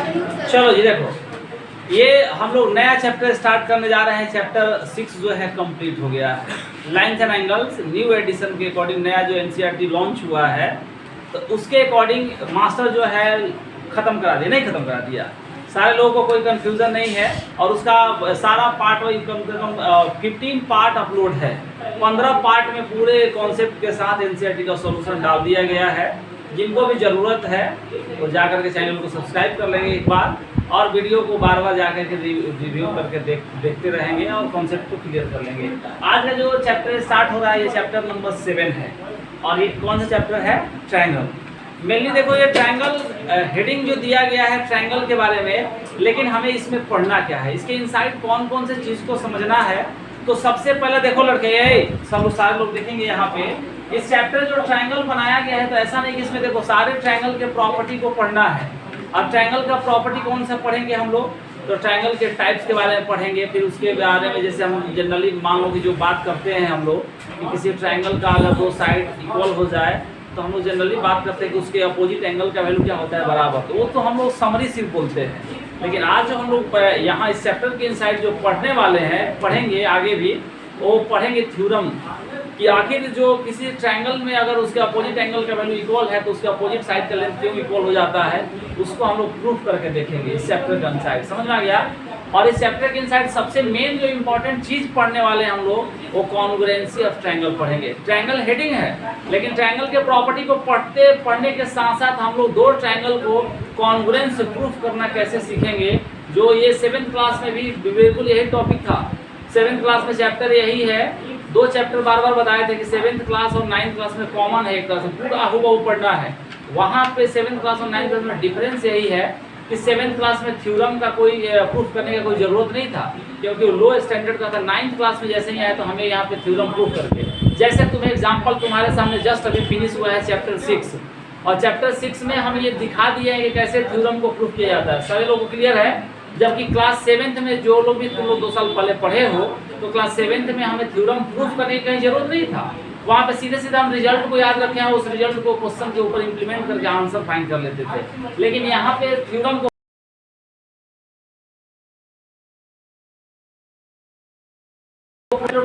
चलो जी देखो, ये हम लोग नया चैप्टर स्टार्ट करने जा रहे हैं। चैप्टर 6 जो है कंप्लीट हो गया है। Lines and angles new edition के अकॉर्डिंग नया जो एनसीईआरटी लॉन्च हुआ है, तो उसके अकॉर्डिंग मास्टर जो है ख़त्म करा दिया, नहीं ख़त्म करा दिया। सारे लोगों को कोई कंफ्यूजन नहीं है और उसका सारा पार्ट वही कम से कम 15 पार्ट अपलोड है। 15 पार्ट में पूरे कॉन्सेप्ट के साथ एनसीईआरटी का सॉल्यूशन डाल दिया गया है। जिनको भी ज़रूरत है वो जाकर के चैनल को सब्सक्राइब कर लेंगे एक बार, और वीडियो को बार बार जाकर के रिव्यू करके देखते रहेंगे और कॉन्सेप्ट को क्लियर कर लेंगे। आज का जो चैप्टर स्टार्ट हो रहा है ये चैप्टर नंबर 7 है। और ये कौन सा चैप्टर है? ट्रायंगल। मेनली देखो ये ट्रायंगल हेडिंग जो दिया गया है ट्रायंगल के बारे में, लेकिन हमें इसमें पढ़ना क्या है, इसके इनसाइड कौन कौन से चीज़ को समझना है। तो सबसे पहले देखो लड़के, सब सारे लोग देखेंगे यहाँ पे इस चैप्टर जो ट्रायंगल बनाया गया है, तो ऐसा नहीं कि इसमें देखो सारे ट्रायंगल के प्रॉपर्टी को पढ़ना है। और ट्रायंगल का प्रॉपर्टी कौन सा पढ़ेंगे हम लोग? तो ट्रायंगल के टाइप्स के बारे में पढ़ेंगे। फिर उसके बारे में जैसे हम जनरली मान लो कि जो बात करते हैं हम लोग कि किसी ट्रायंगल का अगर दो साइड इक्वल हो जाए तो हम लोग जनरली बात करते हैं कि उसके अपोजिट एंगल का वैल्यू क्या होता है, बराबर। तो वो तो हम लोग समरी सिर्फ बोलते हैं। लेकिन आज जो हम लोग यहाँ इस चैप्टर के इनसाइड जो पढ़ने वाले हैं, पढ़ेंगे आगे भी, वो पढ़ेंगे थ्योरम कि आखिर जो किसी ट्रायंगल में अगर उसके अपोजिट एंगल का वैल्यू इक्वल है तो उसके अपोजिट साइड का लेंथ क्यों इक्वल हो जाता है, उसको हम लोग प्रूफ करके देखेंगे इस चैप्टर के इनसाइड। समझ में आ गया? और इस चैप्टर के इनसाइड सबसे मेन जो इम्पोर्टेंट चीज़ पढ़ने वाले हम लोग वो कॉन्ग्रुएंसी ऑफ ट्रायंगल पढ़ेंगे। ट्रायंगल हेडिंग है, लेकिन ट्रायंगल के प्रॉपर्टी को पढ़ने के साथ साथ हम लोग दो ट्रायंगल को कॉन्ग्रुएंस प्रूफ करना कैसे सीखेंगे, जो ये 7th क्लास में भी बिल्कुल यही टॉपिक था। 7th क्लास में चैप्टर यही है। दो चैप्टर बार बार बताए थे कि 7th क्लास और 9th क्लास में कॉमन है, एक तरह से पूरा हुबहू पढ़ना है। वहाँ पे 7th क्लास और 9th क्लास में डिफरेंस यही है कि 7th क्लास में थ्योरम का कोई प्रूफ करने का कोई ज़रूरत नहीं था, क्योंकि लो स्टैंडर्ड का था। 9th क्लास में जैसे ही आया तो हमें यहाँ पे थ्योरम प्रूफ करके, जैसे तुम्हें एग्जाम्पल तुम्हारे सामने जस्ट अभी फिनिश हुआ है चैप्टर 6, और चैप्टर 6 में हम ये दिखा दिए हैं कि कैसे थ्योरम को प्रूफ किया जाता है। सारे लोगों को क्लियर है? जबकि क्लास 7th में जो लोग भी तुम लोग 2 साल पहले पढ़े हो, तो क्लास 7th में हमें थ्योरम प्रूफ करने की कहीं जरूरत नहीं था। वहाँ पे सीधे सीधे हम रिजल्ट को याद रखे हैं, उस रिजल्ट को क्वेश्चन के ऊपर इंप्लीमेंट करके आंसर फाइंड कर लेते थे। लेकिन यहाँ पे थ्योरम को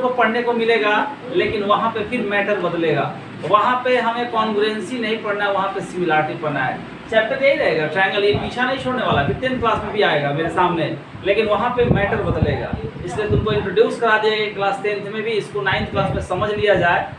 पढ़ने को मिलेगा, लेकिन वहाँ पे फिर मैटर बदलेगा। वहाँ पे हमें कॉन्ग्रुएंसी नहीं पढ़ना है, वहाँ पे सिमिलरिटी पढ़ना है। चैप्टर यही रहेगा ट्रायंगल, ये पीछा नहीं छोड़ने वाला। फिर 10th क्लास में भी आएगा मेरे सामने, लेकिन वहाँ पे मैटर बदलेगा। इसलिए तुमको इंट्रोड्यूस करा दिया गया क्लास 10th में भी, इसको 9th क्लास में समझ लिया जाए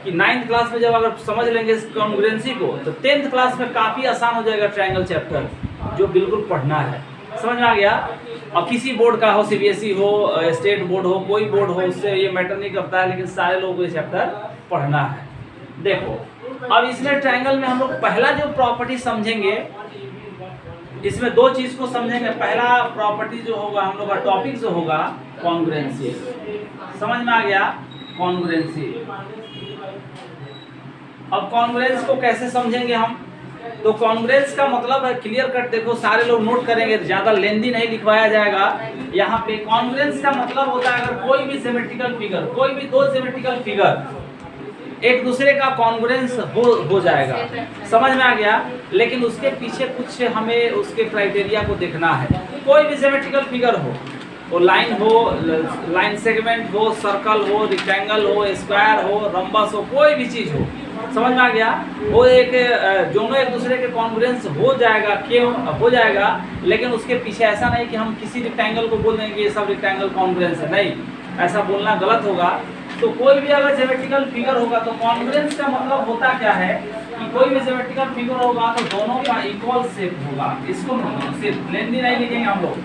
कि 9th क्लास में जब अगर समझ लेंगे कॉन्ग्रुएंसी को, तो 10th क्लास में काफ़ी आसान हो जाएगा ट्रायंगल चैप्टर, जो बिल्कुल पढ़ना है। समझ में आ गया? और किसी बोर्ड का हो, सीबीएसई हो, स्टेट बोर्ड हो, कोई बोर्ड हो, उससे ये मैटर नहीं करता है, लेकिन सारे लोगों को ये चैप्टर पढ़ना है। देखो अब इसमें ट्रायंगल में हम लोग पहला जो प्रॉपर्टी समझेंगे, इसमें दो चीज़ को समझेंगे। पहला प्रॉपर्टी जो होगा हम लोग का टॉपिक जो होगा कॉन्ग्रुएंसी। समझ में आ गया? कॉन्ग्रुएंसी। अब कॉन्ग्रुएंस को कैसे समझेंगे हम? तो कॉन्ग्रुएंस का मतलब है क्लियर कट, देखो सारे लोग नोट करेंगे, ज़्यादा लेंदी नहीं लिखवाया जाएगा यहाँ पे। कॉन्ग्रुएंस का मतलब होता है अगर कोई भी ज्योमेट्रिकल फिगर, कोई भी दो ज्योमेट्रिकल फिगर एक दूसरे का कॉन्ग्रुएंस हो जाएगा। समझ में आ गया? लेकिन उसके पीछे कुछ हमें उसके क्राइटेरिया को देखना है। कोई भी ज्योमेट्रिकल फिगर हो, वो लाइन हो, लाइन सेगमेंट हो, सर्कल हो, रेक्टेंगल हो, स्क्वायर हो, रंबस हो, कोई भी चीज़ हो, समझ में आ गया? वो एक दोनों एक दूसरे के कॉन्ग्रुएंस हो जाएगा। क्यों हो जाएगा? लेकिन उसके पीछे ऐसा नहीं कि हम किसी रेक्टेंगल को बोल देंगे ये सब रेक्टेंगल कॉन्ग्रुएंस है, नहीं, ऐसा बोलना गलत होगा। तो कोई भी अगर ज्योमेट्रिकल फिगर होगा तो कॉन्ग्रुएंस का मतलब होता क्या है कि कोई भी ज्योमेट्रिकल फिगर होगा तो दोनों का इक्वल शेप होगा। इसको सिर्फ लेंदी नहीं लिखेंगे हम लोग,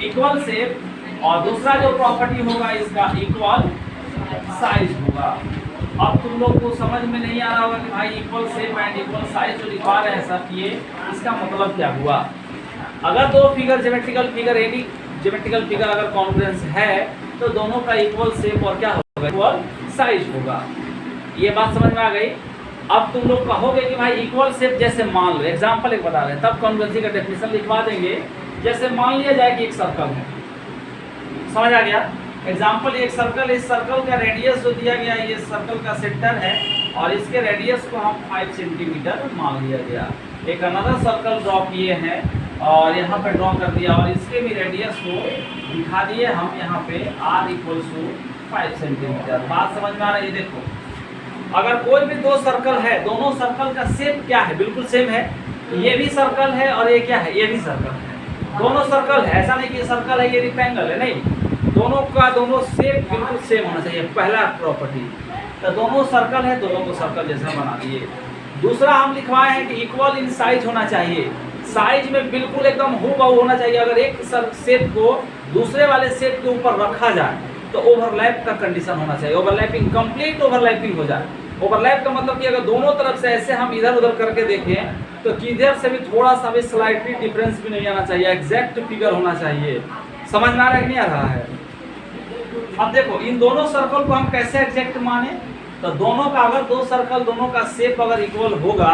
इक्वल शेप। और दूसरा जो प्रॉपर्टी होगा इसका इक्वल साइज होगा। अब तुम लोग को समझ में नहीं आ रहा होगा कि भाई equal shape and equal size जो लिखवा रहे हैं सर, ये इसका मतलब क्या हुआ? अगर दो figure geometrical figure, any geometrical figure अगर कॉन्ग्रुएंस है तो दोनों का इक्वल शेप और क्या होगा? इक्वल साइज होगा। ये बात समझ में आ गई? अब तुम लोग कहोगे कि भाई इक्वल शेप, जैसे मान लो एग्जाम्पल एक बता रहे हैं, तब कॉन्ग्रुएंसी का डेफिनेशन लिखवा देंगे। जैसे मान लिया जाए कि एक सर्कल है, समझ आ गया? एग्जाम्पल एक सर्कल, इस सर्कल का रेडियस जो दिया गया ये सर्कल का सेंटर है और इसके रेडियस को हम 5 सेंटीमीटर मान लिया गया। एक अनदर सर्कल ड्रॉ किए हैं और यहाँ पे ड्रॉ कर दिया और इसके भी रेडियस को दिखा दिए हम यहाँ पे r = 5 सेंटीमीटर। बात समझ में आ रही है? देखो अगर कोई भी दो सर्कल है, दोनों सर्कल का शेप क्या है? बिल्कुल सेम है। ये भी सर्कल है और ये क्या है? ये भी सर्कल है। दोनों सर्कल है, ऐसा नहीं कि ये सर्कल है ये रेक्टेंगल है, नहीं, दोनों का दोनों शेप बिल्कुल सेम होना चाहिए, पहला प्रॉपर्टी। तो दोनों सर्कल है, दोनों को सर्कल जैसा बना दिए। दूसरा हम लिखवाए हैं कि इक्वल इन साइज होना चाहिए, साइज में बिल्कुल एकदम हूबहू होना चाहिए। अगर एक शेप को दूसरे वाले शेप के ऊपर रखा जाए तो ओवरलैप का कंडीशन होना चाहिए, ओवरलैपिंग, कंप्लीट ओवरलैपिंग हो जाए। ओवरलैप का मतलब कि अगर दोनों तरफ से ऐसे हम इधर उधर करके देखें तो किधर से भी थोड़ा सा भी स्लाइटली डिफरेंस भी नहीं आना चाहिए, एग्जैक्ट फिगर होना चाहिए। समझ में आ रहा है कि नहीं आ रहा है? अब देखो इन दोनों सर्कल को हम कैसे एग्जैक्ट माने, तो दोनों का अगर दो सर्कल दोनों का शेप अगर इक्वल होगा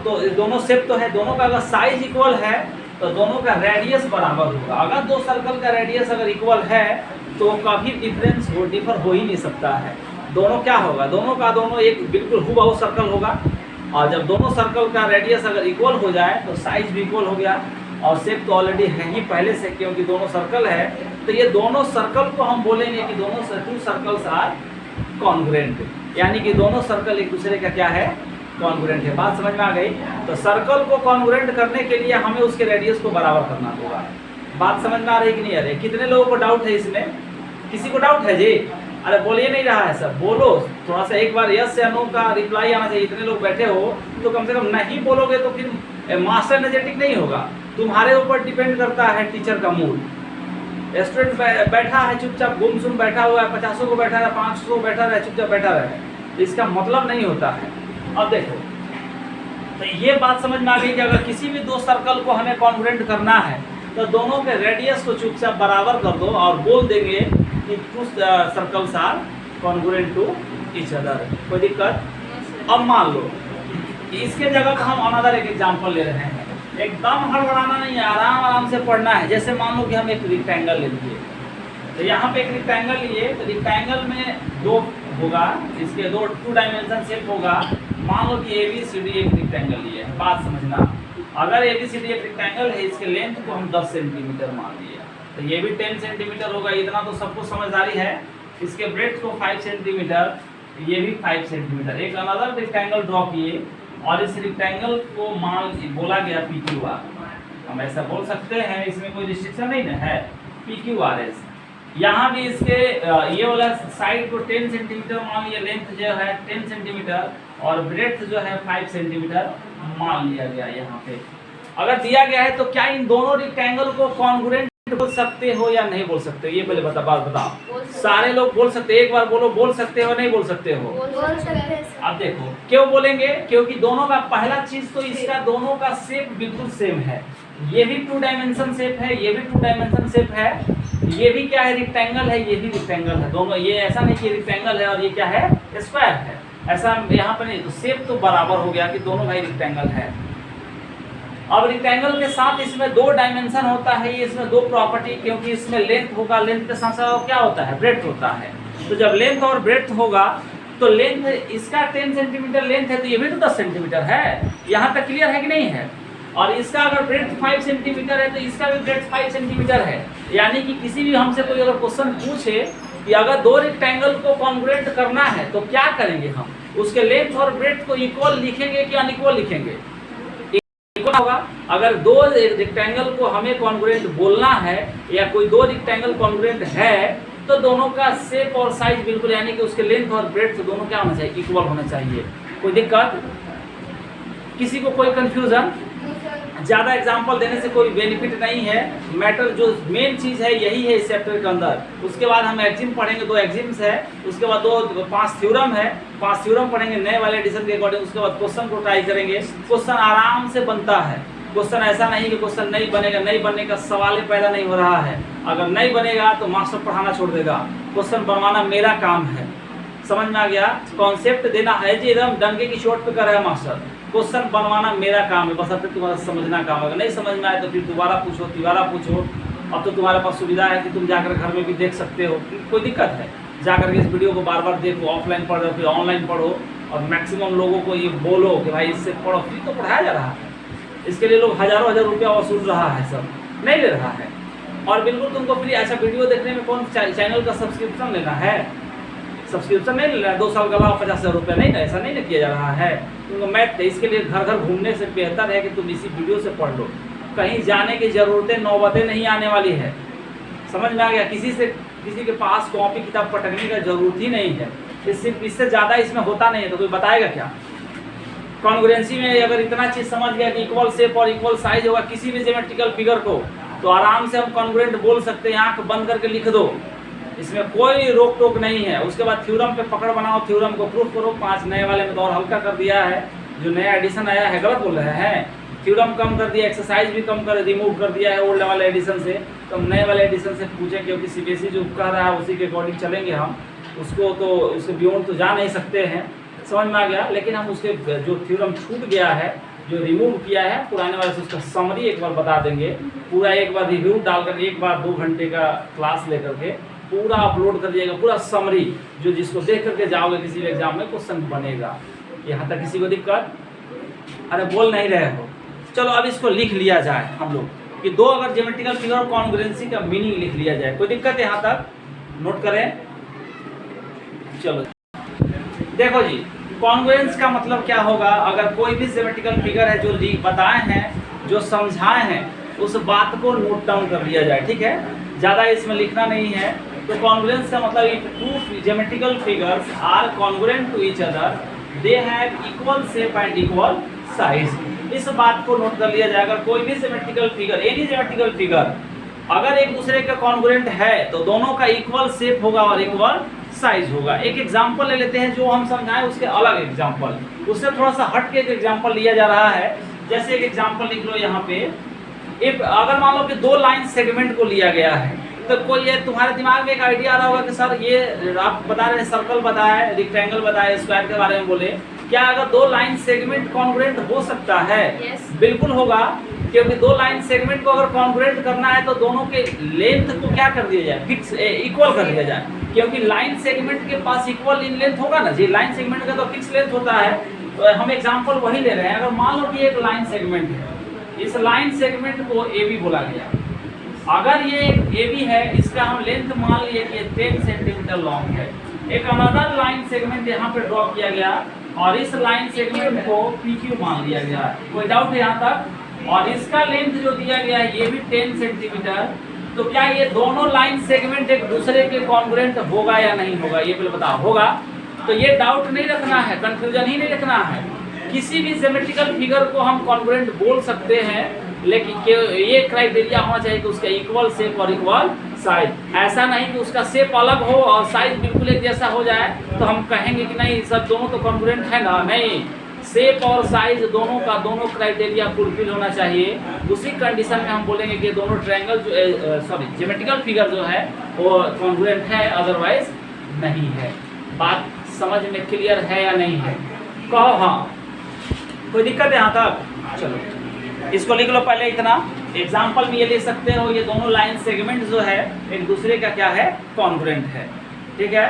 तो दोनों शेप तो है, दोनों का अगर साइज इक्वल है तो दोनों का रेडियस बराबर होगा। अगर दो सर्कल का रेडियस अगर इक्वल है तो कभी डिफर हो ही नहीं सकता है। दोनों क्या होगा? दोनों का दोनों एक बिल्कुल हूबहू सर्कल होगा, और जब दोनों सर्कल का रेडियस अगर इक्वल हो जाए तो साइज भी इक्वल हो गया, और शेप तो ऑलरेडी है ही पहले से, क्योंकि दोनों सर्कल है। तो ये दोनों सर्कल को हम बोलेंगे कि दोनों टू सर्कल्स आर कॉन्ग्रुएंट, यानी कि दोनों सर्कल एक दूसरे का क्या है? कॉन्ग्रुएंट है। बात समझ में आ गई? तो सर्कल को कॉन्ग्रुएंट करने के लिए हमें उसके रेडियस को बराबर करना होगा। बात समझ में आ रही कि नहीं आ रही? कितने लोगों को डाउट है इसमें? किसी को डाउट है जी? अरे बोलिए नहीं रहा है सर, बोलो थोड़ा सा, एक बार यस या नो का रिप्लाई आना चाहिए। इतने लोग बैठे हो तो कम से कम नहीं बोलोगे तो फिर मास्टर एनर्जेटिक नहीं होगा। तुम्हारे ऊपर डिपेंड करता है टीचर का मूड। स्टूडेंट बैठा है चुपचाप गुमसुम बैठा हुआ है, 50 को बैठा है, 500 बैठा रहे, चुपचाप बैठा रहे, इसका मतलब नहीं होता है। अब देखो तो ये बात समझ में आ गई कि अगर किसी भी दो सर्कल को हमें कॉन्ग्रुएंट करना है तो दोनों के रेडियस को चुपचाप बराबर कर दो और बोल देंगे कि two circles are congruent to each other. कोई दिक्कत? अब मान लो इसके जगह पर हम अनदर एक एग्जांपल ले रहे हैं, एकदम हड़बड़ाना नहीं है, आराम आराम से पढ़ना है। जैसे मान लो कि हम एक रेक्टेंगल ले लिए, तो यहाँ पे एक रेक्टेंगल लिए, तो रेक्टेंगल में दो होगा, इसके दो टू डायमेंशन शेप होगा। मान लो कि ABCD एक रेक्टेंगल लिए, बात समझना। अगर ABCD एक रेक्टेंगल है, इसके लेंथ को हम 10 सेंटीमीटर मान लिए, तो ये भी 10 सेंटीमीटर होगा, इतना तो सबको समझदारी है। इसके ब्रेड्थ को 5 सेंटीमीटर, ये भी 5 सेंटीमीटर। एक अनदर रेक्टेंगल ड्रॉ किए और इस रेक्टेंगल को मान बोला गया PQR। हम ऐसा बोल सकते हैं, इसमें कोई रिस्ट्रिक्शन नहीं है, PQRS। यहाँ भी इसके ये वाला साइड को 10 सेंटीमीटर मान लिया, लेंथ जो है 10 सेंटीमीटर और ब्रेड्थ जो है 5 सेंटीमीटर मान लिया गया। यहाँ पे अगर दिया गया है तो क्या इन दोनों रेक्टेंगल को कॉन्ग्रुएंट बोल सकते हो या नहीं बोल सकते हो? ये पहले बात बताओ। सारे लोग बोल सकते हैं, एक बार बोलो, बोल सकते हो नहीं बोल सकते हो? बोल सकते हैं। अब देखो क्यों बोलेंगे, क्योंकि दोनों का पहला चीज तो इसका दोनों का शेप बिल्कुल सेम है। ये भी 2 डायमेंशन शेप है, ये भी 2 डायमेंशन शेप है, ये भी क्या है? रेक्टेंगल है, ये भी रेक्टेंगल है। दोनों ये ऐसा नहीं कि रेक्टेंगल है और ये क्या है? स्क्वायर है, ऐसा यहाँ पे नहीं। तो शेप तो बराबर हो गया कि दोनों भाई रेक्टेंगल है। अब रेक्टेंगल के साथ इसमें 2 डायमेंशन होता है, ये इसमें 2 प्रॉपर्टी, क्योंकि इसमें लेंथ होगा, लेंथ के साथ साथ क्या होता है? ब्रेड्थ होता है। तो जब लेंथ और ब्रेड्थ होगा तो लेंथ इसका 10 सेंटीमीटर लेंथ है, तो ये भी तो 10 सेंटीमीटर है। यहाँ तक क्लियर है कि नहीं है? और इसका अगर ब्रेड्थ 5 सेंटीमीटर है तो इसका भी ब्रेड्थ 5 सेंटीमीटर है। यानी कि किसी भी हमसे कोई अगर क्वेश्चन पूछे कि अगर 2 रेक्टेंगल को कॉन्ग्रुएंट करना है तो क्या करेंगे हम? उसके लेंथ और ब्रेड्थ को इक्वल लिखेंगे कि अनइक्वल लिखेंगे? इक्वल होगा। अगर 2 रेक्टेंगल को हमें कॉन्ग्रुएंट बोलना है या कोई 2 रेक्टेंगल कॉन्ग्रुएंट है तो दोनों का शेप और साइज बिल्कुल, यानी कि उसके लेंथ और ब्रेड्थ दोनों क्या होना चाहिए? इक्वल होना चाहिए। कोई दिक्कत? किसी को कोई कंफ्यूजन? ज़्यादा एग्जाम्पल देने से कोई बेनिफिट नहीं है। मैटर जो मेन चीज़ है यही है इस चैप्टर के अंदर। उसके बाद हम एक्जिम पढ़ेंगे, 2 एक्जिम्स है, उसके बाद 5 थ्योरम है, 5 थ्योरम पढ़ेंगे नए वाले एडिशन के अकॉर्डिंग। उसके बाद क्वेश्चन को ट्राई करेंगे। क्वेश्चन आराम से बनता है, क्वेश्चन ऐसा नहीं कि क्वेश्चन नहीं बनेगा, नहीं बनने का सवाल ही पैदा नहीं हो रहा है। अगर नहीं बनेगा तो मास्टर पढ़ाना छोड़ देगा, क्वेश्चन बनवाना मेरा काम है। समझ में आ गया? कॉन्सेप्ट देना है जी, एकदम डंके की चोट पे कर रहा है मास्टर, क्वेश्चन बनवाना मेरा काम है, बस अब तुम्हारा समझना काम है। अगर नहीं समझ में आए तो फिर दोबारा पूछो, तिबारा पूछो। अब तो तुम्हारे पास सुविधा है कि तुम जाकर घर में भी देख सकते हो, कोई दिक्कत है? जाकर के इस वीडियो को बार बार देखो, ऑफलाइन पढ़ो फिर ऑनलाइन पढ़ो, और मैक्सिमम लोगों को ये बोलो कि भाई इससे पढ़ो, फ्री तो पढ़ाया जा रहा है। इसके लिए लोग हज़ारों रुपया वसूल रहा है, सब नहीं ले रहा है। और बिल्कुल तुमको फ्री। अच्छा, वीडियो देखने में कौन चैनल का सब्सक्रिप्शन लेना है? सब्सक्रिप्शन नहीं लेना है, 2 साल का लाओ 50,000 रुपया, नहीं ना, ऐसा नहीं ना किया जा रहा है। तुमको मैथ, इसके लिए घर घर घूमने से बेहतर है कि तुम इसी वीडियो से पढ़ लो। कहीं जाने की ज़रूरतें, नौबतें नहीं आने वाली है। समझ में आ गया? किसी के पास कॉपी किताब पटकने का जरूरत ही नहीं है। इससे ज़्यादा इसमें होता नहीं है, तो कोई बताएगा क्या? कॉन्ग्रुएंसी में अगर इतना चीज़ समझ गया कि इक्वल शेप और इक्वल साइज होगा किसी भी ज्योमेट्रिकल फिगर को, तो आराम से हम कॉन्ग्रुएंट बोल सकते हैं। आँख बंद करके लिख दो, इसमें कोई रोक टोक नहीं है। उसके बाद थ्योरम पे पकड़ बनाओ, थ्योरम को प्रूफ करो। 5 नए वाले में तो और हल्का कर दिया है, जो नया एडिशन आया है। गलत बोल रहे हैं? थ्योरम कम कर दिया, एक्सरसाइज भी कम कर रिमूव कर दिया है ओल्ड वाले एडिशन से। तो हम नए वाले एडिशन से पूछें, क्योंकि सीबीएसई जो कह रहा है उसी के अकॉर्डिंग चलेंगे हम। उसके बियॉन्ड तो जा नहीं सकते हैं, समझ में आ गया। लेकिन हम उसके जो थ्योरम छूट गया है, जो रिमूव किया है पुराने वाले से, उसका समरी एक बार बता देंगे। पूरा एक बार रिव्यू डालकर, एक बार 2 घंटे का क्लास लेकर के पूरा अपलोड कर दिएगा, पूरा समरी, जो जिसको देख करके जाओगे किसी भी एग्जाम में क्वेश्चन बनेगा। यहाँ तक किसी को दिक्कत? अरे बोल नहीं रहे हो? चलो अब इसको लिख लिया जाए हम लोग कि 2 अगर ज्योमेट्रिकल फिगर और कॉन्ग्रुएंसी का मीनिंग लिख लिया जाए। कोई दिक्कत है? यहाँ तक नोट करें। चलो देखो जी, कॉन्ग्रुएंस का मतलब क्या होगा? अगर कोई भी ज्योमेट्रिकल फिगर है जो बताए हैं, जो समझाए हैं, उस बात को नोट डाउन कर लिया जाए, ठीक है? ज़्यादा इसमें लिखना नहीं है। तो कॉन्ग्रुएंस का मतलब if 2 geometrical figures are congruent to each other, they have equal shape and equal size. इस बात को नोट कर लिया जाए। अगर कोई भी geometrical figure, any geometrical figure अगर एक दूसरे के कॉन्ग्रुएंट है, तो दोनों का इक्वल शेप होगा और इक्वल साइज होगा। एक एग्जांपल ले लेते हैं, जो हम समझाएं उसके अलग एग्जांपल, उससे थोड़ा सा हट के एक एग्जांपल लिया जा रहा है। जैसे एक एग्जांपल लिख लो यहाँ पे। अगर मान लो कि 2 लाइन सेगमेंट को लिया गया है, तो कोई ये तुम्हारे दिमाग में एक आइडिया आ रहा होगा कि सर ये आप बता रहे हैं सर्कल बताए, रेक्टेंगल बताए, स्क्वायर के बारे में बोले, क्या अगर 2 लाइन सेगमेंट कॉन्ग्रुएंट हो सकता है? yes. बिल्कुल होगा, क्योंकि 2 लाइन सेगमेंट को अगर कॉन्ग्रुएंट करना है तो दोनों के लेंथ को क्या कर दिया जाए? फिक्स इक्वल कर दिया जाए, क्योंकि लाइन सेगमेंट के पास इक्वल इन लेंथ होगा ना जी। लाइन सेगमेंट का तो फिक्स लेंथ होता है। तो हम एग्जांपल वही ले रहे हैं। अगर मान लो कि एक लाइन सेगमेंट है, इस लाइन सेगमेंट को AB बोला गया। अगर ये AB है, इसका हम लेंथ मान लिए कि 10 सेंटीमीटर लॉन्ग है। एक अनदर लाइन सेगमेंट यहाँ पे ड्रॉ किया गया और इस लाइन सेगमेंट को PQ मान लिया गया। कोई डाउट है यहाँ तक? और इसका लेंथ जो दिया गया है ये भी 10 सेंटीमीटर। तो क्या ये दोनों लाइन सेगमेंट एक दूसरे के कॉन्ग्रुएंट होगा या नहीं होगा? ये पहले बताओ। होगा। तो ये डाउट नहीं रखना है, कंफ्यूजन ही नहीं रखना है। किसी भी ज्योमेट्रिकल फिगर को हम कॉन्ग्रुएंट बोल सकते हैं, लेकिन ये क्राइटेरिया होना चाहिए कि उसका इक्वल शेप और इक्वल साइज। ऐसा नहीं कि उसका शेप अलग हो और साइज बिल्कुल एक जैसा हो जाए तो हम कहेंगे कि नहीं सब दोनों तो कॉन्ग्रुएंट है ना। नहीं, शेप और साइज दोनों का दोनों क्राइटेरिया फुलफिल होना चाहिए। उसी कंडीशन में हम बोलेंगे कि दोनों ट्रायंगल जो ज्योमेट्रिकल फिगर जो है वो कॉन्ग्रुएंट है, अदरवाइज नहीं है। बात समझ में क्लियर है या नहीं है? कहो हाँ। कोई दिक्कत है यहाँ तक? चलो इसको लिख लो पहले इतना। एग्जाम्पल में ये ले सकते हो, ये दोनों लाइन सेगमेंट जो है एक दूसरे का क्या है? कॉन्ग्रुएंट है, ठीक है?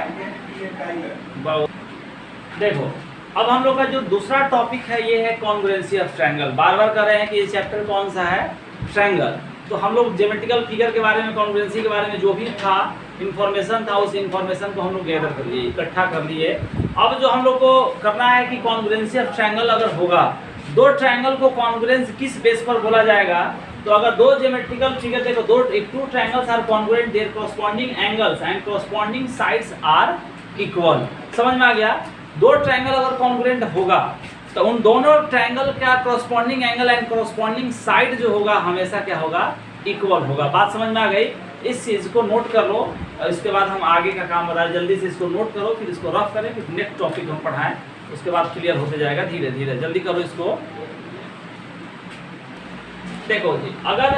देखो अब हम लोग का जो दूसरा टॉपिक है ये है कॉन्ग्रुएंसी ऑफ ट्रायंगल। बार बार कर रहे हैं कि ये चैप्टर कौन सा है? ट्रायंगल। तो हम लोग ज्योमेट्रिकल फिगर के बारे में, कॉन्ग्रुएंसी के बारे में जो भी था इन्फॉर्मेशन था, उस इन्फॉर्मेशन को हम लोग गैदर कर लिए, इकट्ठा कर लिए। अब जो हम लोग को करना है कि कॉन्ग्रुएंसी ऑफ ट्रायंगल अगर होगा, 2 ट्रायंगल को कॉन्ग्रुएंस किस बेस पर बोला जाएगा? तो अगर 2 ज्योमेट्रिकल फिगर देखो, 2 triangles are congruent, their corresponding angles and corresponding sides are equal. समझ में आ गया? 2 ट्रायंगल अगर कॉन्ग्रुएंट होगा तो उन दोनों ट्रायंगल का corresponding angle and corresponding side जो होगा हमेशा क्या होगा? इक्वल होगा। बात समझ में आ गई? इस चीज़ को नोट कर लो और इसके बाद हम आगे का काम बताएं। जल्दी से इसको नोट करो, फिर इसको रफ करें, फिर नेक्स्ट टॉपिक हम पढ़ाएं, उसके बाद क्लियर होते जाएगा धीरे धीरे। जल्दी करो इसको। देखो जी, अगर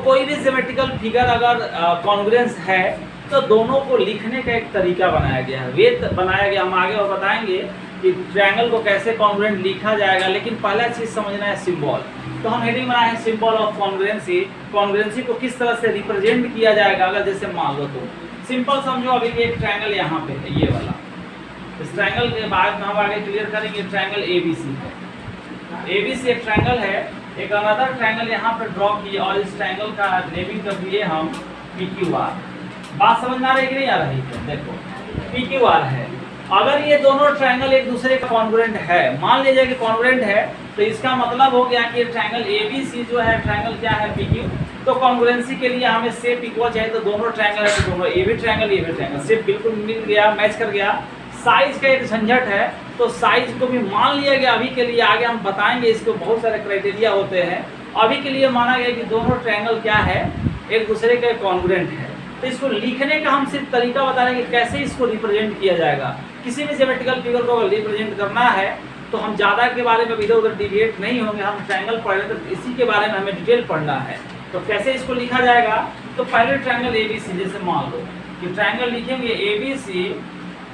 कोई भी ज्योमेट्रिकल फिगर अगर कॉन्ग्रुएंस है तो दोनों को लिखने का एक तरीका बनाया गया है, वे बनाया गया। हम आगे और बताएंगे कि ट्रायंगल को कैसे कॉन्ग्रुएंट लिखा जाएगा, लेकिन पहला चीज़ समझना है सिंबल। तो हम हेडिंग बनाए हैं सिंबल ऑफ कॉन्ग्रुएंसी। कॉन्ग्रुएंसी को किस तरह से रिप्रेजेंट किया जाएगा? अगर जैसे मान लो तो सिंपल समझो, अभी एक ट्रायंगल यहाँ पे है, ये वाला। इस ट्रायंगल के बाद में हम आगे क्लियर करेंगे। ट्रायंगल ABC है, ABC एक ट्रायंगल है एक अनदर ट्रायंगल यहाँ पे ड्रॉ किए और इस ट्रायंगल का नेमिंग कर दिए हम PQR। बात समझ में आ रही कि नहीं आ रही है? देखो PQR है। अगर ये दोनों ट्रायंगल एक दूसरे का कॉन्ग्रुएंट है, मान लीजिए कि कॉन्ग्रुएंट है, तो इसका मतलब हो गया कि ट्रायंगल ABC जो है ट्रायंगल क्या है PQ। तो कॉन्ग्रुएंसी के लिए हमें शेप इक्वल चाहिए, तो दोनों ट्रायंगल है तो दोनों ये भी ट्रायंगल शेप बिल्कुल मिल गया, मैच कर गया। साइज का एक झंझट है, तो साइज को भी मान लिया गया अभी के लिए, आगे हम बताएंगे इसको बहुत सारे क्राइटेरिया होते हैं। अभी के लिए माना गया कि दोनों ट्रायंगल क्या है, एक दूसरे के कॉन्ग्रुएंट है। तो इसको लिखने का हम सिर्फ तरीका बता रहे हैं कि कैसे इसको रिप्रेजेंट किया जाएगा। किसी भी ज्योमेट्रिकल फिगर को अगर रिप्रेजेंट करना है तो हम ज़्यादा के बारे में इधर उधर डिविएट नहीं होंगे, हम ट्रायंगल पढ़ रहे तो इसी के बारे में हमें डिटेल पढ़ना है। तो कैसे इसको लिखा जाएगा, तो पहले ट्रायंगल ABC, जैसे मान लो कि ट्रायंगल लिखेंगे ABC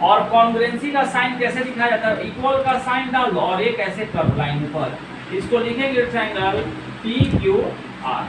और कॉन्ग्रुएंसी का साइन कैसे लिखा जाता है, इक्वल का साइन डाल दो और एक ऐसे कर्व लाइन पर, इसको लिखेंगे ट्रायंगल PQR।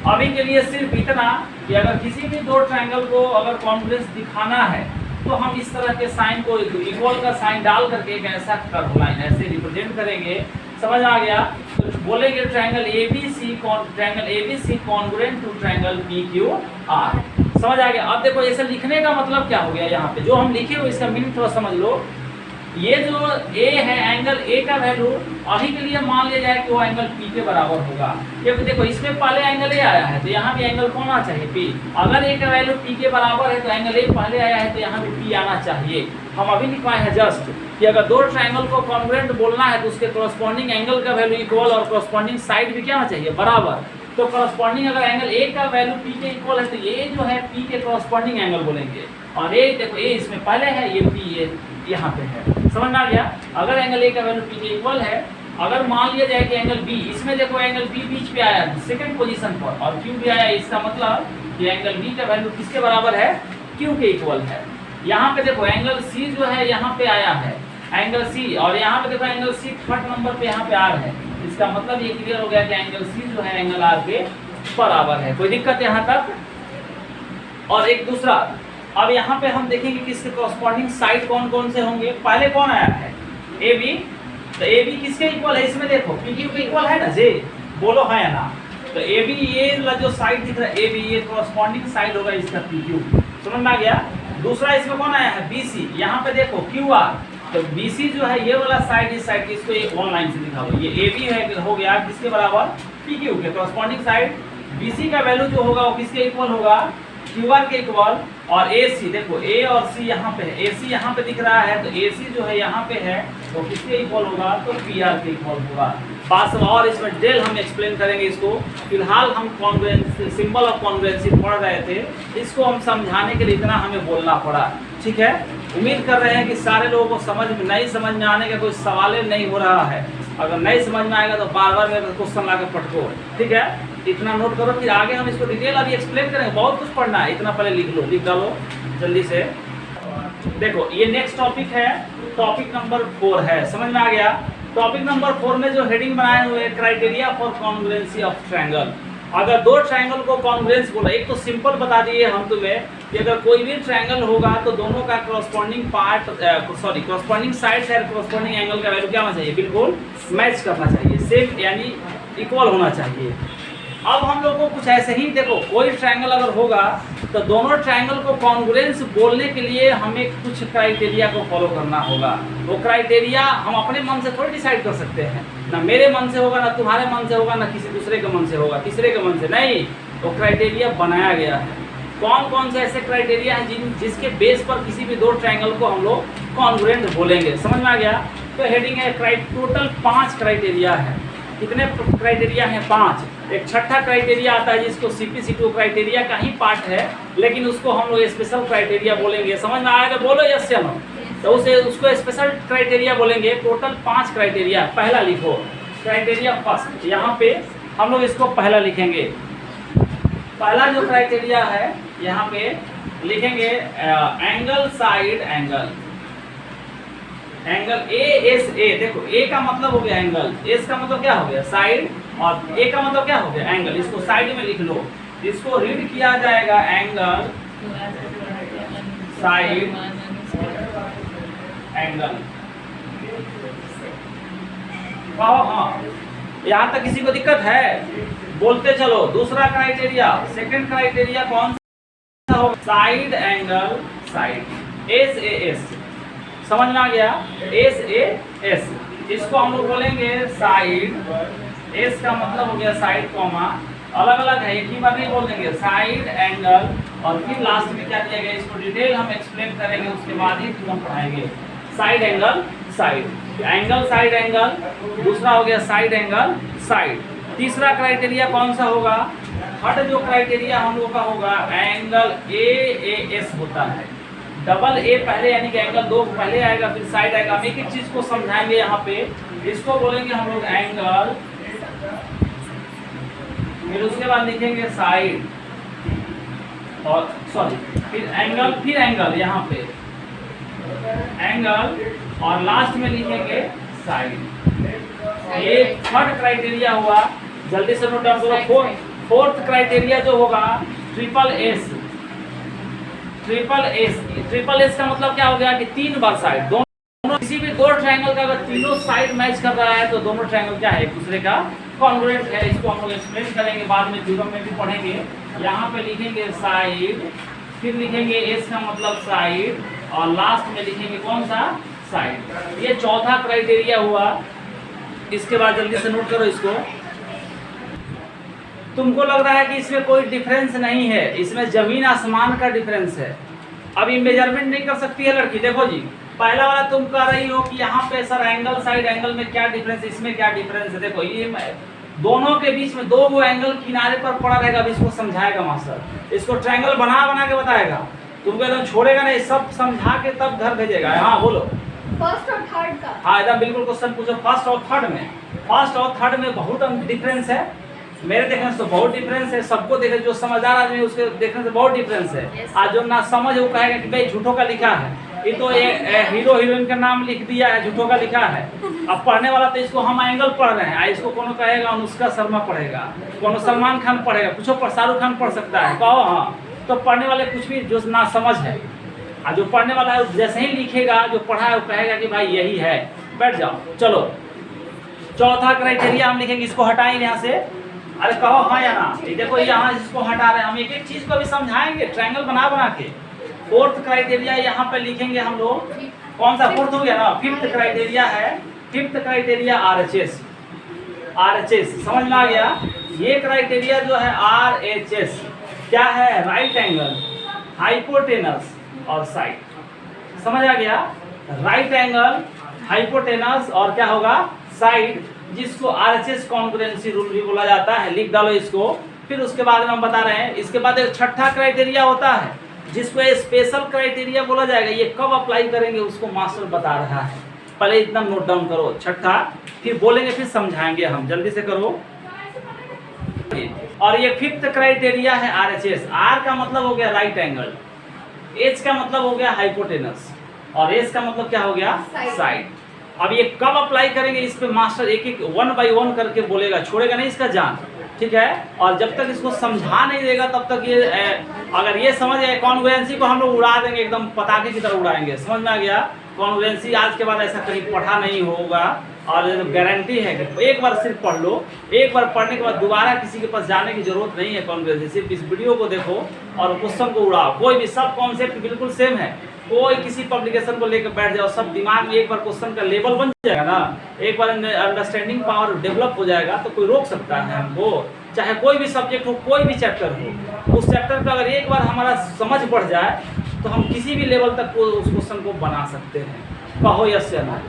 अभी के लिए सिर्फ इतना कि अगर किसी भी दो ट्रायंगल को अगर कॉन्ग्रुएंस दिखाना है तो हम इस तरह के साइन को इक्वल का साइन डाल करके एक ऐसा कर्व लाइन ऐसे रिप्रेजेंट करेंगे। समझ आ गया? तो बोलेंगे triangle ABC congruent to triangle PQR। समझ आ गया? अब देखो ऐसे लिखने का मतलब क्या हो गया, यहाँ पे जो हम लिखे हो इसका मीनिंग थोड़ा समझ लो। ये जो A है, एंगल A का वैल्यू अभी के लिए मान लिया जाए कि वो एंगल P के बराबर होगा, क्योंकि देखो इसमें पहले एंगल A आया है तो यहाँ भी एंगल कौन आना चाहिए, P। अगर A का वैल्यू P के बराबर है तो एंगल A पहले आया है तो यहाँ भी P आना चाहिए। हम अभी लिखवाए हैं जस्ट कि अगर दो ट्रायंगल को कॉन्ग्रुएंट बोलना है तो उसके कॉरस्पॉन्डिंग एंगल का वैल्यू इक्वल और कॉरस्पॉन्डिंग साइड भी क्या होना चाहिए, बराबर। तो कॉरस्पॉन्डिंग अगर एंगल A का वैल्यू P के इक्वल है तो ये जो है P के कॉरस्पॉन्डिंग एंगल बोलेंगे। और ये देखो A इसमें पहले है, ये P ये यहाँ पे है। समझ में आ गया? अगर एंगल A का वैल्यू P के इक्वल है, अगर मान लिया जाए कि एंगल B, इसमें देखो एंगल B बीच पे आया सेकंड पोजीशन पर और Q भी आया, इसका मतलब कि एंगल B का वैल्यू किसके बराबर है, Q के इक्वल है। यहाँ पे देखो एंगल C जो है यहाँ पे आया है, एंगल C, और यहाँ पे देखो एंगल C थर्ड नंबर पे यहाँ पे R है। इसका मतलब ये क्लियर हो गया कि एंगल C जो है एंगल R के बराबर है। कोई दिक्कत यहाँ तक? और एक दूसरा, अब यहाँ पे हम देखेंगे कि इसके कॉरस्पॉन्डिंग साइड कौन कौन से होंगे। पहले कौन आया है, AB, तो AB किसके इक्वल है, इसमें देखो PQ के इक्वल है ना जे, बोलो है या ना। तो AB ये जो साइड दिख रहा है AB, ये कॉरस्पॉन्डिंग साइड होगा इसका PQ। समझ में आ गया? दूसरा इसमें कौन आया है, BC, यहाँ पे देखो QR, तो BC जो है ये वाला साइड, इस साइड इसको ये वन लाइन से दिखा दो, ये AB है हो गया किसके बराबर, PQ के कॉरस्पॉन्डिंग साइड। BC का वैल्यू जो होगा वो किसके इक्वल होगा, QR के इक्वल। और AC देखो A और C यहाँ पे है, AC यहाँ पे दिख रहा है तो AC जो है यहाँ पे है तो किसके इक्वल होगा, तो PR के इक्वल होगा। बात और इसमें डिटेल हम एक्सप्लेन करेंगे इसको। फिलहाल हम कॉन्ग्रुएंसी, सिंबल ऑफ कॉन्ग्रुएंसी पढ़ रहे थे, इसको हम समझाने के लिए इतना हमें बोलना पड़ा। ठीक है, उम्मीद कर रहे हैं कि सारे लोगों को समझ में, नहीं समझ में आने का कोई सवाल नहीं हो रहा है। अगर नहीं समझ में आएगा तो बार बार मेरे क्वेश्चन ला के पटको। ठीक है, इतना नोट करो, फिर आगे हम इसको डिटेल अभी एक्सप्लेन करेंगे। बहुत कुछ पढ़ना है, इतना पहले लिख लो, लिख डालो जल्दी से। देखो ये नेक्स्ट टॉपिक है, टॉपिक नंबर 4 है। समझ में आ गया? टॉपिक नंबर 4 में जो हेडिंग बनाए हुए criteria for congruency of triangle. अगर दो ट्रायंगल को कॉन्ग्रुएंस बोला, एक तो सिंपल बता दिए हम तुम्हें कि अगर कोई भी ट्रायंगल होगा तो दोनों का कॉरस्पॉन्डिंग पार्ट, कॉरस्पॉन्डिंग साइड और कॉरस्पॉन्डिंग एंगल का वैल्यू क्या होना चाहिए, बिल्कुल मैच करना चाहिए, सेम यानी इक्वल होना चाहिए। अब हम लोग को कुछ ऐसे ही, देखो कोई ट्रायंगल अगर होगा तो दोनों ट्रायंगल को कॉन्ग्रुएंस बोलने के लिए हमें कुछ क्राइटेरिया को फॉलो करना होगा। वो क्राइटेरिया हम अपने मन से थोड़ी डिसाइड कर सकते हैं, ना मेरे मन से होगा, ना तुम्हारे मन से होगा, ना किसी दूसरे के मन से होगा, तीसरे के मन से नहीं। वो क्राइटेरिया बनाया गया है। कौन कौन से ऐसे क्राइटेरिया हैं जिसके बेस पर किसी भी दो ट्रायंगल को हम लोग कॉन्ग्रुएंट बोलेंगे। समझ में आ गया? तो हेडिंग है टोटल 5 क्राइटेरिया है। कितने क्राइटेरिया हैं, 5। एक छठा क्राइटेरिया आता है जिसको CP/C2 क्राइटेरिया का ही पार्ट है, लेकिन उसको हम लोग स्पेशल क्राइटेरिया बोलेंगे। समझ में आएगा? बोलो यस या नो। तो उसको स्पेशल क्राइटेरिया बोलेंगे। Total 5 criteria. पहला लिखो क्राइटेरिया फर्स्ट, यहाँ पे हम लोग इसको पहला लिखेंगे। पहला जो क्राइटेरिया है यहाँ पे लिखेंगे angle side angle, angle ASA। देखो A का मतलब हो गया एंगल, S का मतलब क्या हो गया साइड, और A का मतलब क्या हो गया एंगल। इसको साइड में लिख लो, इसको रीड किया जाएगा एंगल साइड एंगल। हाँ, यहाँ तक किसी को दिक्कत है? बोलते चलो। दूसरा क्राइटेरिया, सेकंड क्राइटेरिया कौन सा हो? Side angle, side S A S, समझ में आ गया? एस ए एस, इसको हम लोग बोलेंगे साइड। एस का मतलब हो गया साइड कॉमा, अलग अलग है, एक ही बार नहीं बोल देंगे, साइड एंगल। और फिर लास्ट में क्या दिया गया, इसको डिटेल हम एक्सप्लेन करेंगे, उसके बाद ही हम पढ़ाएंगे। Side angle, side angle, side angle, दूसरा हो गया साइड एंगल, साइड। तीसरा क्राइटेरिया कौन सा होगा? थर्ड जो क्राइटेरिया हम लोग का होगा, एंगल ए एस होता है। डबल ए पहले, यानी कि एंगल दो पहले आएगा, फिर साइड आएगा। हम एक एक चीज को समझाएंगे यहाँ पे। इसको बोलेंगे हम लोग एंगल, फिर उसके बाद लिखेंगे साइड, और सॉरी फिर एंगल, फिर एंगल यहाँ पे एंगल, और लास्ट में लिखेंगे साइड। ये थर्ड क्राइटेरिया हुआ, जल्दी से नोट डाउन करो। फोर्थ क्राइटेरिया जो होगा triple S. Triple S, triple S का मतलब क्या हो गया कि 3 बार साइड, दोनों किसी भी दो ट्रायंगल का अगर तीनों साइड मैच कर रहा है तो दोनों ट्रायंगल क्या है, एक दूसरे का कॉन्ग्रुएंट है। इसको हम लोग एक्सप्लेन करेंगे बाद में, थ्योरम में भी पढ़ेंगे। यहाँ पे लिखेंगे साइड, फिर लिखेंगे एस का मतलब साइड, और लास्ट में लिखेंगे कौन सा, साइड। ये चौथा क्राइटेरिया हुआ। इसके बाद जल्दी से नोट करो इसको। तुमको लग रहा है कि इसमें कोई डिफरेंस नहीं है, इसमें जमीन आसमान का डिफरेंस है। अब ये मेजरमेंट नहीं कर सकती है लड़की। देखो जी, पहला वाला तुम कह रही हो कि यहाँ पे सर एंगल साइड एंगल में क्या डिफरेंस है, इसमें क्या डिफरेंस है। देखो ये दोनों के बीच में दो वो एंगल किनारे पर पड़ा रहेगा। अब इसको समझाएगा मास्टर, इसको ट्रायंगल बना बना के बताएगा। तुमको एकदम छोड़ेगा नहीं, सब समझा के तब घर भेजेगा। हाँ बोलो। फर्स्ट और थर्ड का। हाँ एकदम बिल्कुल क्वेश्चन पूछो। फर्स्ट और थर्ड में, फर्स्ट और थर्ड में बहुत डिफरेंस है। मेरे देखने से तो बहुत डिफरेंस है, सबको देखे, जो समझदार आदमी उसके देखने से बहुत डिफरेंस है। आज जो ना समझ वो कहेगा कि भाई झूठों का लिखा है, ये तो हीरो हीरोइन का नाम लिख दिया है, झूठों का लिखा है। अब पढ़ने वाला तो इसको हम एंगल पढ़ रहे हैं, इसको कोनो कहेगा अनुष्का शर्मा पढ़ेगा, कोनो सलमान खान पढ़ेगा, कुछ पर शाहरुख खान पढ़ सकता है, कहो हाँ। तो पढ़ने वाले कुछ भी जो ना समझ है, और जो पढ़ने वाला है जैसे ही लिखेगा, जो पढ़ा है वो कहेगा कि भाई यही है। बैठ जाओ। चलो चौथा क्राइटेरिया हम लिखेंगे, इसको हटाएंगे यहाँ से। अरे कहो हाँ या ना। देखो यहाँ इसको हटा रहे हैं, हम एक एक चीज को भी समझाएंगे ट्रायंगल बना बना के। फोर्थ क्राइटेरिया यहाँ पे लिखेंगे हम लोग, कौन सा फोर्थ हो गया ना। फिफ्थ क्राइटेरिया है, फिफ्थ क्राइटेरिया RHS। RHS समझ में आ गया। ये क्राइटेरिया जो है RHS क्या है, राइट एंगल, हाइपोटेनस और साइड। समझ आ गया। राइट एंगल, हाइपोटेनस और क्या होगा, साइड, जिसको RHS कॉन्ग्रुएंसी रूल भी बोला जाता है। लिख डालो इसको। फिर उसके बाद में हम बता रहे हैं, इसके बाद एक छठा क्राइटेरिया होता है जिसको स्पेशल क्राइटेरिया बोला जाएगा। ये कब अप्लाई करेंगे उसको मास्टर बता रहा है, पहले इतना नोट डाउन करो। छठा, फिर बोलेंगे, फिर समझाएंगे हम। जल्दी से करो। और ये फिफ्थ क्राइटेरिया है RHS। R का मतलब हो गया राइट एंगल, H का मतलब हो गया हाइपोटेनस, और S का मतलब क्या हो गया, साइड। अब ये कब अप्लाई करेंगे, इस पे मास्टर एक एक 1 बाय 1 करके बोलेगा, छोड़ेगा नहीं इसका जान, ठीक है। और जब तक इसको समझा नहीं देगा तब तक ये अगर ये समझ आए, कॉन्ग्रुएंसी को हम लोग उड़ा देंगे, एकदम पटाखे की तरह उड़ाएंगे। समझ में आ गया। कॉन्ग्रुएंसी आज के बाद ऐसा कहीं पढ़ा नहीं होगा, और गारंटी है कि एक बार सिर्फ पढ़ लो। एक बार पढ़ने के बाद दोबारा किसी के पास जाने की जरूरत नहीं है कॉन्ग्रुएंसी। सिर्फ इस वीडियो को देखो और क्वेश्चन को उड़ाओ। कोई भी, सब कॉन्सेप्ट बिल्कुल सेम है। कोई किसी पब्लिकेशन को लेकर बैठ जाओ, सब दिमाग में एक बार क्वेश्चन का लेवल बन जाएगा ना, एक बार अंडरस्टैंडिंग पावर डेवलप हो जाएगा, तो कोई रोक सकता है हमको। चाहे कोई भी सब्जेक्ट हो, कोई भी चैप्टर हो, उस चैप्टर का अगर एक बार हमारा समझ बढ़ जाए तो हम किसी भी लेवल तक उस क्वेश्चन को बना सकते हैं। कहो यस या ना,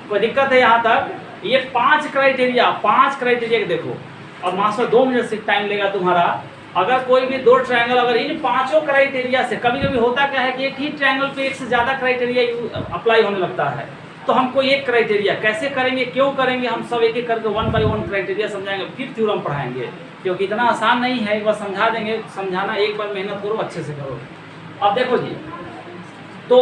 कोई दिक्कत है यहाँ तक। ये 5 क्राइटेरिया देखो, और मास्टर 2 मिनट से टाइम लेगा तुम्हारा। अगर कोई भी दो ट्रायंगल, अगर इन 5 क्राइटेरिया से, कभी कभी होता क्या है कि एक ही ट्रायंगल पे एक से ज़्यादा क्राइटेरिया अप्लाई होने लगता है, तो हमको एक क्राइटेरिया कैसे करेंगे, क्यों करेंगे, हम सब एक एक करके 1 बाय 1 क्राइटेरिया समझाएंगे, फिर थ्योरम पढ़ाएंगे। क्योंकि इतना आसान नहीं है, एक बार समझा देंगे। समझाना एक बार मेहनत करो, अच्छे से करो। अब देखो जी, तो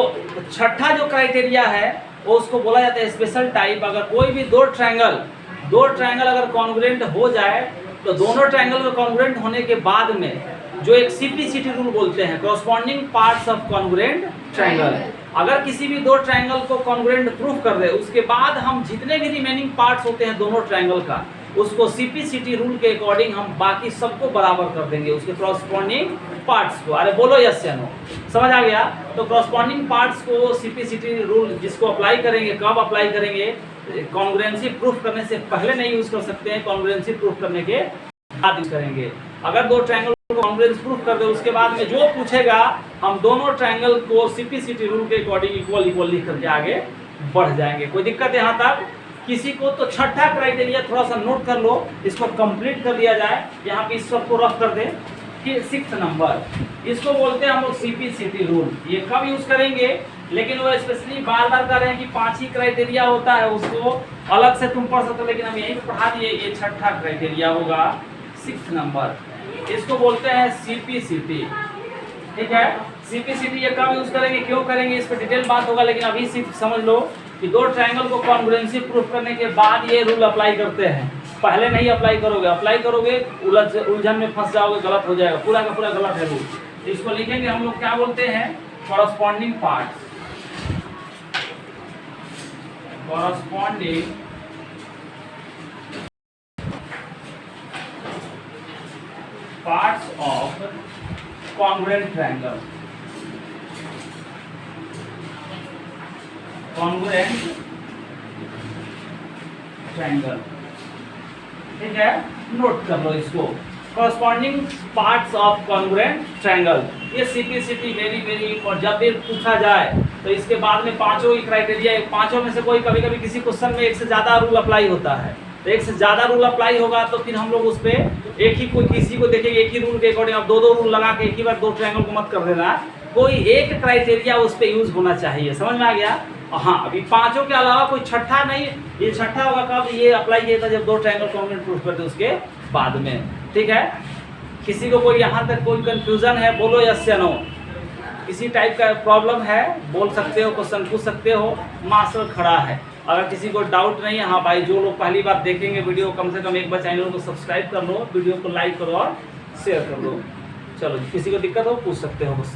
छठा जो क्राइटेरिया है वो उसको बोला जाता है स्पेशल टाइप। अगर कोई भी दो ट्रायंगल अगर कॉन्ग्रुएंट हो जाए, तो दोनों ट्रायंगल में कॉन्ग्रुएंट होने के बाद में जो एक CPCT रूल बोलते हैं, corresponding parts of congruent triangle. अगर किसी भी दो ट्रायंगल को कॉन्ग्रुएंट प्रूफ कर दे, उसके बाद हम जितने भी रिमेनिंग पार्ट्स होते हैं दोनों ट्रायंगल का, उसको सीपीसीटी रूल के अकॉर्डिंग हम बाकी सबको बराबर कर देंगे, उसके कॉरस्पॉन्डिंग पार्ट्स को। अरे बोलो यस या नो, समझ आ गया? तो कॉरस्पॉन्डिंग पार्ट्स को सीपीसीटी रूल जिसको अप्लाई करेंगे, कब अप्लाई करेंगे? कॉन्ग्रुएंसी प्रूफ करने से पहले नहीं यूज कर सकते हैं, कॉन्ग्रुएंसी प्रूफ करने के बाद यूज करेंगे। अगर दो ट्रायंगल को कॉन्ग्रुएंस प्रूफ कर दे, उसके बाद में जो पूछेगा हम दोनों ट्रायंगल को सीपीसीटी रूल के अकॉर्डिंग इक्वल इक्वल लिख करके आगे बढ़ जाएंगे। कोई दिक्कत यहाँ तक? किसी को तो छठा क्राइटेरिया थोड़ा सा नोट कर लो, इसको कंप्लीट कर दिया जाए। यहाँ पे इस सबको रफ कर दे कि 6 नंबर, इसको बोलते हैं हम लोग सीपीसीटी रूल। ये कब यूज करेंगे? लेकिन वो स्पेशली बार बार कर रहे हैं कि 5 ही क्राइटेरिया होता है, उसको अलग से तुम पढ़ सकते हो, लेकिन हम यहीं पे पढ़ा दिए। ये छठा क्राइटेरिया होगा 6 नंबर, इसको बोलते हैं सीपीसीटी। ठीक है, सीपीसीटी ये कब यूज करेंगे, क्यों करेंगे, इस पर डिटेल बात होगा, लेकिन अभी सिर्फ समझ लो कि दो ट्रायंगल को कॉन्ग्रुएंसी प्रूफ करने के बाद ये रूल अप्लाई करते हैं। पहले नहीं अप्लाई करोगे, अप्लाई करोगे उलझन में फंस जाओगे, गलत हो जाएगा, पूरा का पूरा गलत है रूल। इसको लिखेंगे हम लोग, क्या बोलते हैं? Corresponding parts, corresponding parts of congruent triangle, congruent triangle. ठीक है, नोट कर लो इसको, corresponding parts of congruent triangle. ये सीपीसीटी वेरी वेरी, और जब भी पूछा जाए तो इसके बाद में पांचों ही क्राइटेरिया, पांचों में से कोई कभी कभी किसी क्वेश्चन में एक से ज्यादा रूल अप्लाई होता है, तो एक से ज्यादा रूल अप्लाई होगा तो फिर हम लोग उस पर एक ही, कोई किसी को देखेंगे एक ही रूल के अकॉर्डिंग, अब दो दो रूल लगा के एक ही बार दो ट्रायंगल को मत कर देना, कोई एक क्राइटेरिया उस पर यूज होना चाहिए। समझ में आ गया? हाँ, अभी पांचों के अलावा कोई छठा नहीं, ये छठा होगा कब? ये अप्लाई किया था जब दो ट्रायंगल कॉन्ग्रुएंट प्रूफ करते उसके बाद में। ठीक है, किसी को कोई यहाँ तक कोई कंफ्यूजन है, बोलो यस या नो। किसी टाइप का प्रॉब्लम है बोल सकते हो, क्वेश्चन पूछ सकते हो, मास्टर खड़ा है। अगर किसी को डाउट नहीं है, हाँ भाई, जो लोग पहली बार देखेंगे वीडियो, कम से कम एक बार चैनल को सब्सक्राइब कर लो, वीडियो को लाइक करो और शेयर कर दो। चलो, किसी को दिक्कत हो पूछ सकते हो क्वेश्चन।